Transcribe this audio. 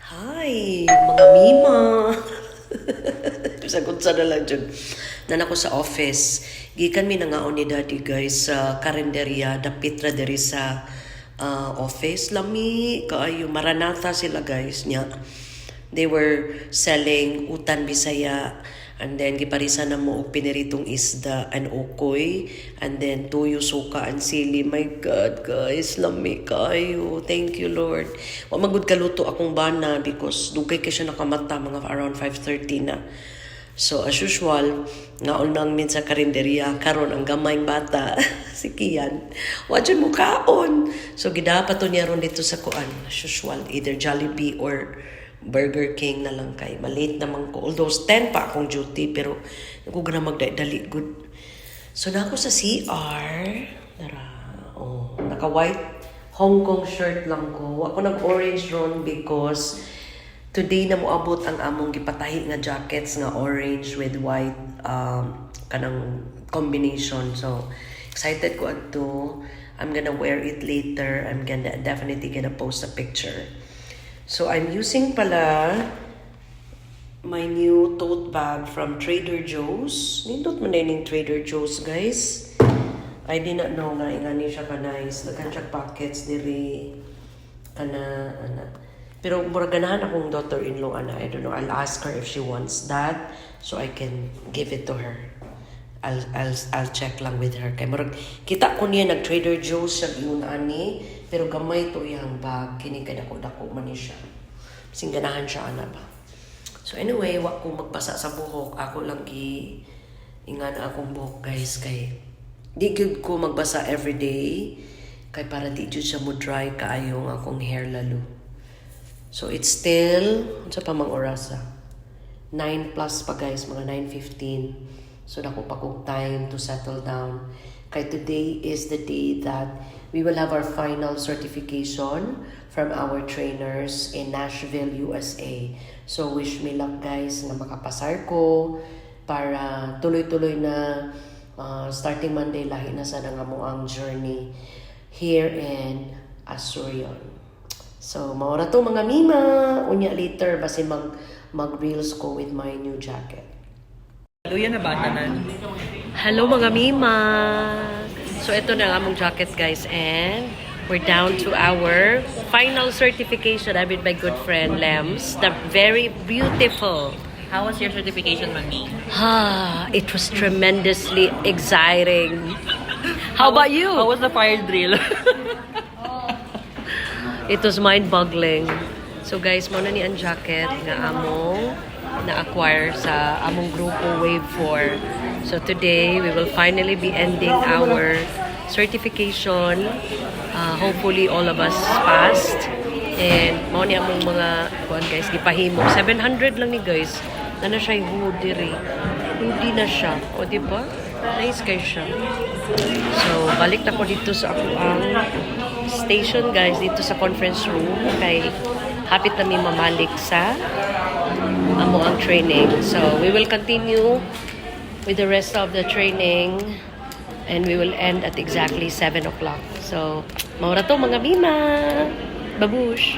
Hi, mga mima. Sagot sa na lang dyan. Nan ako sa office. Gikan mi nangaon ni daddy guys sa karinderya, dapit ra diri sa office. Lami, kaayo, maranatha sila guys niya. They were selling utan bisaya, and then giparisa na mo og piniritong isda and okoy, and then tuyo, suka and sili. My God, guys, lami kayo. Thank you, Lord. Wa magud kaluto akong bana because dugay kay siya nakamata mga around 5:30 na. So as usual, ngaon nang min sa karinderya karon ang gamayng bata si Kian. Wa jud mo kaon. So gidapat to niya ron dito sa kuan. As usual, either Jollibee or Burger King na lang kay malate naman ko. Although 10 pa akong duty pero ako gana magdali good. So na ako sa CR. Tara. Oh, naka white Hong Kong shirt lang ko. Ako nag-orange ron because today na moabot ang among gipatahi nga jackets nga orange with white kanang combination. So excited ko adto. I'm gonna wear it later. I'm definitely gonna post a picture. So I'm using pala my new tote bag from Trader Joe's. Nindot man din Trader Joe's, guys. I did not know nga ingani siya ka nice. Nagkan siya pockets diri ana. Pero murag ganahan akong daughter-in-law ana. I don't know. I'll ask her if she wants that so I can give it to her. I'll check lang with her. Kay murag kita ko niya nag Trader Joe's siya yun ani. Pero gamay to iyang bag. Kini kay dako-dako man ni siya. Singganahan siya ana ba. So anyway, wa ko magpasa sa buhok. Ako lang ingan akong buhok guys kay di gyud ko magbasa everyday kay para di jud siya mo dry kaayo ang akong hair lalo. So it's still unsa pa mang oras 9 plus pa guys, mga 9:15. So dako pa kong time to settle down. Kay today is the day that we will have our final certification from our trainers in Nashville, USA. So wish me luck guys na makapasar ko para tuloy-tuloy na starting Monday lahi na sa nga mo ang journey here in Asuryon. So maura to mga mima. Unya later basi mag-reels ko with my new jacket. Luya na bata na. Hello mga mima! So ito na ang among jacket guys and we're down to our final certification. I'm with my good friend Lems. The very beautiful. How was your certification, Mami? It was tremendously exciting. How about you? How was the fire drill? It was mind-boggling. So guys, mo na ni ang jacket nga among na-acquire sa among grupo Wave 4. So today, we will finally be ending our certification. Hopefully, all of us passed. And mo ni among mga kuan guys, gipahimo. 700 lang ni guys. Na siya hood diri. Hindi na siya. O di ba? Nice guys siya. So, balik na ko dito sa ako ang station guys, dito sa conference room. Kay hapit na mi mamalik sa amo ang training. So, we will continue with the rest of the training and we will end at exactly 7 o'clock. So, maura to mga mima! Babush!